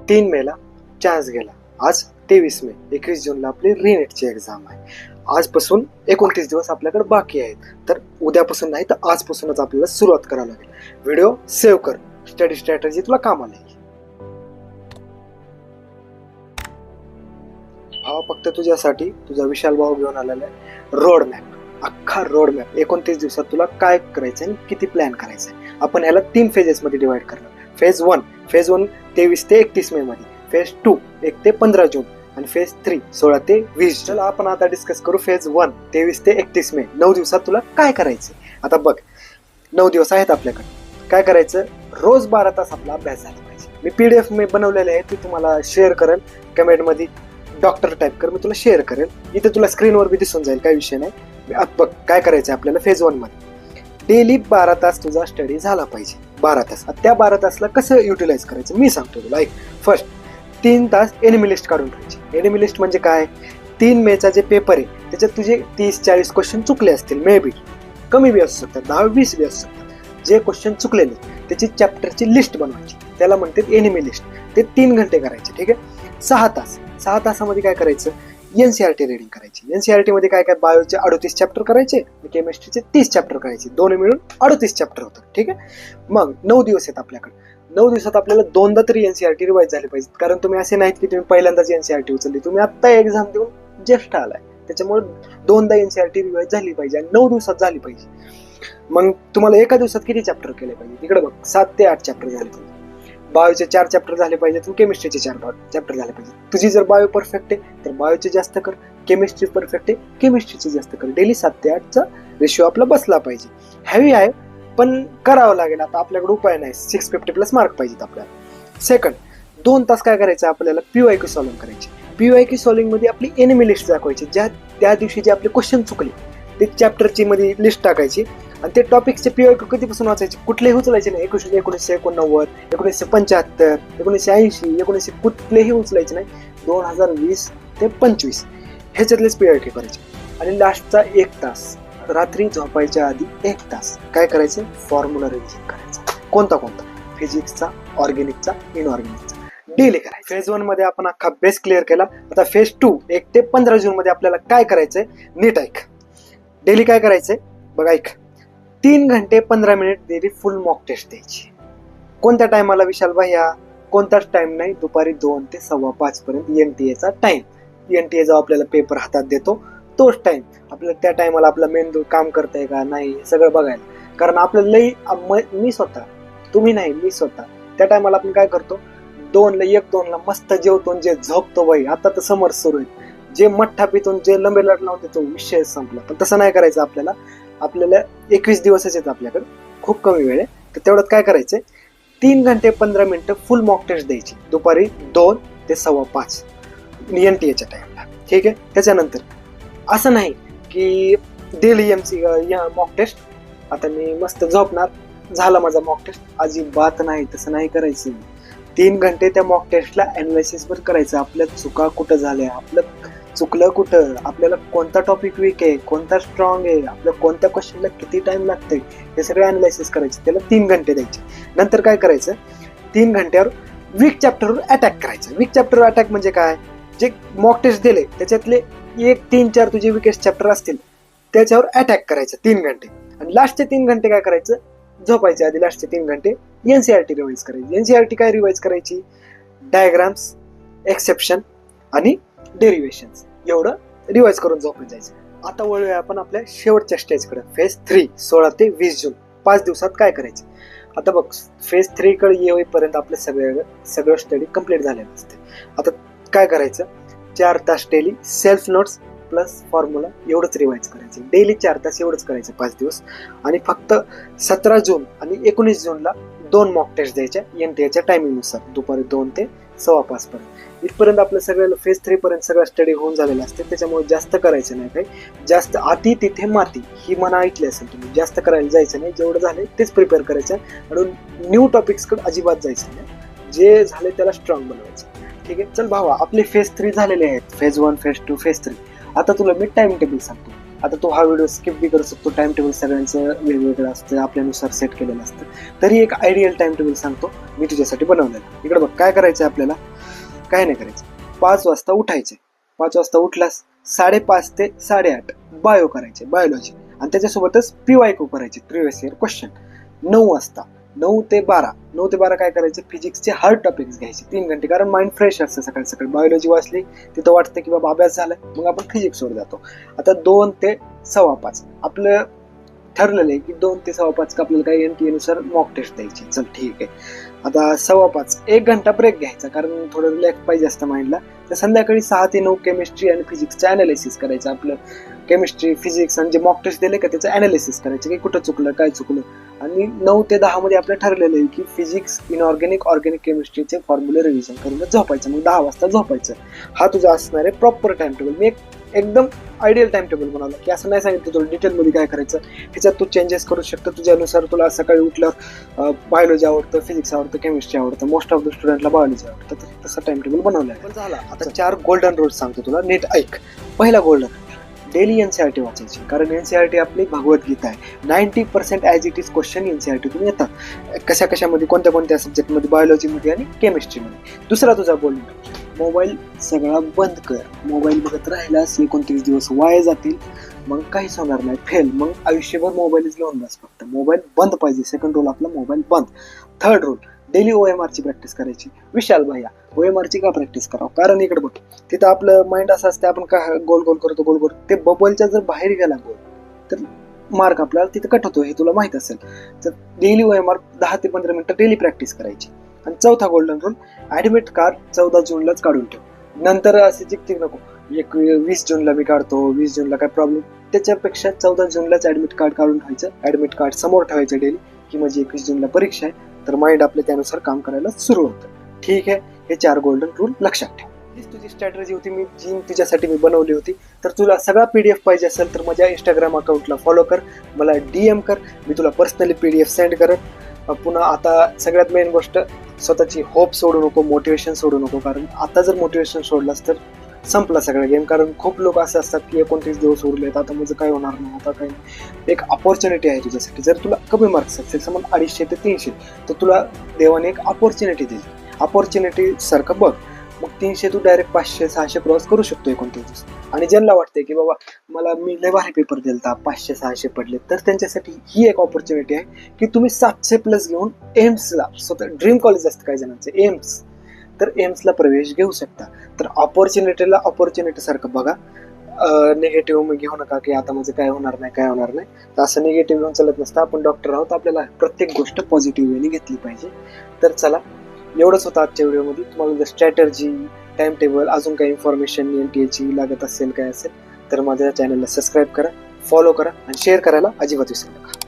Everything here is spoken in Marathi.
3 मेला चान्स गेला. आज 23 मे, 21 जूनला आपली रिनेटची एक्झाम आहे. आजपासून 29 दिवस आपल्याकडे बाकी आहेत. तर उद्यापासून नाही तर आजपासूनच आपल्याला सुरुवात करावी लागेल. व्हिडिओ सेव्ह कर, स्टडी स्ट्रॅटेजी तुला कामाला येईल. भावा फक्त तुझ्यासाठी तुझा विशाल भाऊ घेऊन आलेला आहे रोड मॅप. अख्खा रोड मॅप 29 दिवसात तुला काय करायचं आणि किती प्लॅन करायचं आहे. आपण ह्याला 3 फेजेसमध्ये डिवाइड करणार. फेज 1 23 ते 31 मे मध्ये, फेज 2 1 ते 15 जून आणि फेज 3 16 ते 20. चला आपण आता डिस्कस करू फेज 1 23 ते 31 मे. 9 दिवसात तुला काय करायचं. आता बघ 9 दिवस आहेत आपल्याकडे. काय करायचं, रोज 12 तास आपला अभ्यास झाला पाहिजे. मी PDF मी बनवलेले आहे, ती तुम्हाला शेअर करेल कमेंटमध्ये. डॉक्टर टाईप कर, मी तुला शेअर करेल. इथे तुला स्क्रीनवर बी दिसून जाईल, काही विषय नाही. बघ काय करायचं आपल्याला फेज 1 मध्ये. डेली 12 तास तुझा स्टडी झाला पाहिजे. 12 तास. त्या 12 तासला कसं युटिलाइज करायचं मी सांगतो तुला. ऐक, फर्स्ट 3 तास एनिमी लिस्ट काढून ठेवायची. एनिमी लिस्ट म्हणजे काय, 3 मेचा जे पेपर आहे त्याच्यात तुझे 30-40 क्वेश्चन चुकले असतील, मे बी कमी बी असू शकतात, 10-20 बी असू शकतात. जे क्वेश्चन चुकलेले त्याची चॅप्टरची लिस्ट बनवायची, त्याला म्हणतात एनिमी लिस्ट. ते 3 घंटे करायचे. ठीक आहे. 6 तासामध्ये काय करायचं, NCERT रिडिंग करायची. NCERT मध्ये काय काय, बायोचे 38 चॅप्टर करायचे, केमिस्ट्रीचे 30 चॅप्टर करायचे, दोन्ही मिळून 38 चॅप्टर होतात. ठीक आहे. मग 9 दिवस आहेत आपल्याकडे. 9 दिवसात आपल्याला 2दा तरी NCERT रिवाइज झाली पाहिजे. कारण तुम्ही असे नाहीत की तुम्ही पहिल्यांदाच NCERT उचलली, तुम्ही आत्ता एक्झाम देऊन जस्ट आलाय, त्याच्यामुळे 2दा NCERT रिवाइज झाली पाहिजे आणि 9 दिवसात झाली पाहिजे. मग तुम्हाला एका दिवसात किती चॅप्टर केले पाहिजे, तिकडे बघ 7 ते 8 चॅप्टर झाले पाहिजे. बायोचे 4 चॅप्टर झाले पाहिजे, केमिस्ट्रीचे 4 चॅप्टर झाले पाहिजे. तुझी जर बायो परफेक्ट आहे तर बायोचे जास्त कर, केमिस्ट्री परफेक्ट आहे केमिस्ट्रीचे जास्त कर. डेली 7 ते 8चा रेशिओ आपला बसला पाहिजे. हॅवी आहे पण करावं लागेल, आता आपल्याकडे उपाय नाही. 650+ मार्क पाहिजेत आपल्याला. सेकंड 2 तास काय करायचं आपल्याला, PYQ सॉल्व्ह करायची. PYQ सॉल्व्हिंग मध्ये आपली एनिमी लिस्ट दाखवायची. त्या दिवशी जे आपले क्वेश्चन चुकले ते चॅप्टरची मध्ये लिस्ट टाकायची आणि ते टॉपिकचे PYQ कधीपासून वाचायचे, कुठलेही उचलायचे नाही. 1989, 1975, 1980, 1900 कुठलेही उचलायचे नाही. 2020 ते 25 ह्याच्यातलेच PYQ करायचे. आणि लास्टचा 1 तास रात्री झोपायच्या आधी 1 तास काय करायचं, फॉर्म्युला रिव्हिजन करायचं. कोणता फिजिक्सचा, ऑर्गॅनिकचा, इनऑर्गॅनिकचा डेली करायचं. फेज 1 मध्ये आपण अख्खा बेस क्लिअर केला. आता फेज 2 1 ते 15 जून मध्ये आपल्याला काय करायचंय, नीट ऐक. डेली काय करायचंय बघ, ऐक. 3 घंटे 15 minute daily full mock test द्यायची. कोणत्या टायमाला विशाल भैया, कोणताच टाइम नाही. दुपारी 2 ते 5:15 पर्यंत NTA टाइम. NTA जो आपल्याला पेपर हातात देतो तोच टाइम. आपल्याला त्या टायमाला आपला मेंदू काम करतंय का नाही सगळं बघायला. कारण आपल्याला लई, मी स्वतः, तुम्ही नाही मी स्वतः, त्या टायमाला आपण काय करतो, 1-2ला मस्त जेवतो, जे झोपतो बाई. आता तर समर सुरू आहे, जे मठ्ठा पितो, जे लंबे लट लावते, तो विषय संपला. पण तसं नाही करायचं आपल्याला. 21 दिवसच आहेत आपल्याकडे, खूप कमी वेळ आहे. तर तेवढ्यात काय करायचंय, 3 घंटे 15 मिनिटं फुल मॉक टेस्ट द्यायची दुपारी 2 ते 5:15 NTA टाइमला. ठीक आहे. त्याच्यानंतर असं नाही की डेली मॉक टेस्ट, आता मी मस्त झोपणार, झाला माझा मॉक टेस्ट. अजिबात नाही, तसं नाही करायचं. 3 घंटे त्या मॉक टेस्टला अनालिसिस वर करायचं. आपल्या चुका कुठं झाल्या, आपलं चुकलं कुठं, आपल्याला कोणता टॉपिक वीक आहे, कोणता स्ट्रॉंग आहे, आपल्या कोणत्या क्वेश्चनला किती टाइम लागतोय, हे सगळे अनालिसिस करायचे. त्याला 3 घंटे द्यायचे. नंतर काय करायचं, 3 घंट्यावर वीक चॅप्टरवर अटॅक करायचं. वीक चॅप्टरवर अटॅक म्हणजे काय, जे मॉक टेस्ट दिले त्याच्यातले 1-3-4 तुझे विकेस्ट चॅप्टर असतील त्याच्यावर अटॅक करायचं 3 घंटे. आणि लास्टचे 3 घंटे काय करायचं, झोपायच्या आधी लास्टचे 3 घंटे NCERT रिवाइज करायची. NCERT काय रिवाइज करायची, डायग्राम्स, एक्सेप्शन आणि डेरिव्हेशन्स, एवढं रिवाइज करून झोपून जायचं. आता वळूया आपण आपल्या शेवटच्या स्टेजकडे, फेज 3 16 ते 20 जून. 5 दिवसात काय करायचं. आता बघ फेज 3 कडे येईपर्यंत आपलं सगळं स्टडी कम्प्लीट झालेलं असते. आता काय करायचं, 4 तास daily self notes plus formula एवढंच रिवाइज करायचं. डेली 4 तास एवढंच करायचं 5 दिवस. आणि फक्त 17 जून आणि 19 जूनला 2 मॉक टेस्ट द्यायच्या NTA टायमिंगनुसार, दुपारी 2 ते 5:15 पर्यंत. इथपर्यंत आपलं सगळं फेज 3 पर्यंत सगळं स्टडी होऊन झालेलं असते. त्याच्यामुळे जास्त करायचं नाही काही. जास्त अति तिथे माती ही मना ऐकली असेल तुम्ही, जास्त करायला जायचं नाही. जेवढं झालंय तेच प्रिपेअर करायचं आणि न्यू टॉपिक्सकडे अजिबात जायचं नाही. जे झाले त्याला स्ट्रॉंग बनवायचं. ठीक आहे. चल भावा, आपले फेज 3 झालेले आहेत, फेज 1, फेज 2, फेज 3. आता तुला मी टाइम टेबल सांगतो. आता तू हा व्हिडिओ स्किप बी करू शकतो. टाइम टेबल सगळ्यांचं वेगवेगळं असतं, आपल्यानुसार सेट केलेलं असतं. तरी एक आयडियल टाइम टेबल सांगतो मी तुझ्यासाठी बनवलेलं. इकडे बघ काय करायचं आपल्याला, काय नाही करायचं. 5 वाजता उठायचे. 5 वाजता उठलास 5:30 ते 8:30 बायो करायचे, बायोलॉजी, आणि त्याच्यासोबतच PYQ करायचे, प्रिव्हियस इयर क्वेश्चन. 9 ते 12 काय करायचे, फिजिक्सचे हार्ड टॉपिक्स घ्यायचे 3 घंटे, कारण माइंड फ्रेश असतं सकाळी सकाळी. बायोलॉजी वाचली तिथं वाटतं की बाबा अभ्यास झाला, मग आपण फिजिक्सवर जातो. आता 2 ते 5:15 आपलं ठरलेलं आहे की 2 ते 5:15 आपल्याला काही NTA नुसार मॉक टेस्ट द्यायची. चल ठीक आहे. आता 5:15 1 घंटा ब्रेक घ्यायचा, कारण थोडं रिलॅक्स पाहिजे असतं माइंडला. तर संध्याकाळी 6 ते 9 केमिस्ट्री आणि फिजिक्सचं अनालिसिस करायचं. आपलं केमिस्ट्री, फिजिक्स आणि जे मॉक टेस्ट दिले का त्याचं अनालिसिस करायचं की कुठं चुकलं, काय चुकलं. आणि 9 ते 10 मध्ये आपलं ठरलेलं आहे की फिजिक्स, इनऑर्गॅनिक, ऑर्गॅनिक केमिस्ट्रीचे फॉर्म्युले रिव्हिजन करून झोपायचं. मग 10 वाजता झोपायचं. हा तुझा असणार आहे प्रॉपर टाइम टेबल. मी एकदम आयडियल टाइम टेबल बनवलं की असं नाही सांगितलं तुला डिटेलमध्ये काय करायचं. ह्याच्यात तू चेंजेस करू शकतो तुझ्यानुसार. तुला सकाळी उठल्यावर बायोलॉजी आवडतं, फिजिक्स आवडतं, केमिस्ट्री आवडतं, मोस्ट ऑफ द स्टुडंटला बायोलॉजी आवडतं, तर तसं टाइम टेबल बनवलं आहे. पण झाला. आता 4 गोल्डन रूल्स सांगतो तुला, नीट ऐक. पहिला गोल्डन, डेली NCERT वाचायची, कारण NCERT आपली भगवद्गीता आहे. 90% ॲज इट इज क्वेश्चन NCERTतून येतात. कशामध्ये, कोणत्या सब्जेक्टमध्ये, बायोलॉजीमध्ये आणि केमिस्ट्रीमध्ये. दुसरा तुझा गोल्डन, मोबाईल सगळा बंद कर. मोबाईल बघत राहिलास 29 दिवस वाया जातील, मग काहीच होणार नाही, फेल. मग आयुष्यभर मोबाईलच घेऊन बस, फक्त मोबाईल बंद पाहिजे. सेकंड रूल आपला मोबाईल बंद. थर्ड रूल, डेली OMR ची प्रॅक्टिस करायची. विशाल भैया OMR ची का प्रॅक्टिस करावं, कारण इकडे बघ, तिथं आपलं माइंड असं असतं, आपण का गोल करतो, ते बबलच्या जर बाहेर गेला गोल तर मार्क आपल्याला तिथं कट होतो, हे तुला माहित असेल. तर डेली OMR 10 ते 15 मिनिटं डेली प्रॅक्टिस करायची. आणि चौथा गोल्डन रूल, ऍडमिट कार्ड 14 जूनलाच काढून ठेव. नंतर असे चिकचिक नको, 20 जूनला मी काढतो, 20 जूनला काय प्रॉब्लेम. त्याच्यापेक्षा 14 जूनलाच ऍडमिट कार्ड काढून ठेवायचं. ऍडमिट कार्ड समोर ठेवायचं डेली, की म्हणजे 21 जूनला परीक्षा आहे, तर माइंड आपल्या त्यानुसार काम करायला सुरू होतं. ठीक आहे. हे 4 गोल्डन रूल लक्षात ठेव. हीच तुझी स्ट्रॅटेजी होती, जी तुझ्यासाठी मी बनवली होती. तर तुला सगळा PDF पाहिजे असेल तर माझ्या इंस्टाग्राम अकाउंटला फॉलो कर, मला DM कर, मी तुला पर्सनली PDF सेंड करेन. पुन्हा आता सगळ्यात मेन गोष्ट, स्वतःची होप सोडू नको, मोटिवेशन सोडू नको, कारण आता जर मोटिवेशन सोडलास तर संपला सगळा गेम. कारण खूप लोक असे असतात की 29 दिवस उरलेत, आता माझं काय होणार नाही, आता काही. एक अपॉर्च्युनिटी आहे तुझ्यासाठी. जर तुला कमी मार्क्स असतील, समज 250 ते 300, तर तुला देवाने एक अपॉर्च्युनिटी दिली. अपॉर्च्युनिटी सारखं बघ. मग 300 तू डायरेक्ट 500-600 क्रॉस करू शकतो 29 दिवस. आणि ज्यांना वाटतंय की बाबा मी लय भारी पेपर दिलता, 500-600 पडले, तर त्यांच्यासाठी ही एक ऑपॉर्च्युनिटी आहे की तुम्ही 700+ घेऊन एम्सला, स्वतः ड्रीम कॉलेज असतं काही जणांचं एम्स, तर एम्सला प्रवेश घेऊ शकता. तर ऑपॉर्च्युनिटीला ऑपॉर्च्युनिटी सारखं बघा. निगेटिव्ह घेऊ नका की आता माझं काय होणार नाही. तर असं निगेटिव्ह घेऊन चालत नसतं. आपण डॉक्टर आहोत, आपल्याला प्रत्येक गोष्ट पॉझिटिव्ह वेने घेतली पाहिजे. तर चला, एवढंच होतं आजच्या व्हिडिओमध्ये. तुम्हाला जर स्ट्रॅटर्जी, टाइम टेबल, अजून काही इन्फॉर्मेशन NTA लागत असेल, काय असेल, तर माझ्या चॅनलला सबस्क्राईब करा, फॉलो करा आणि शेअर करायला अजिबात विसरू नका.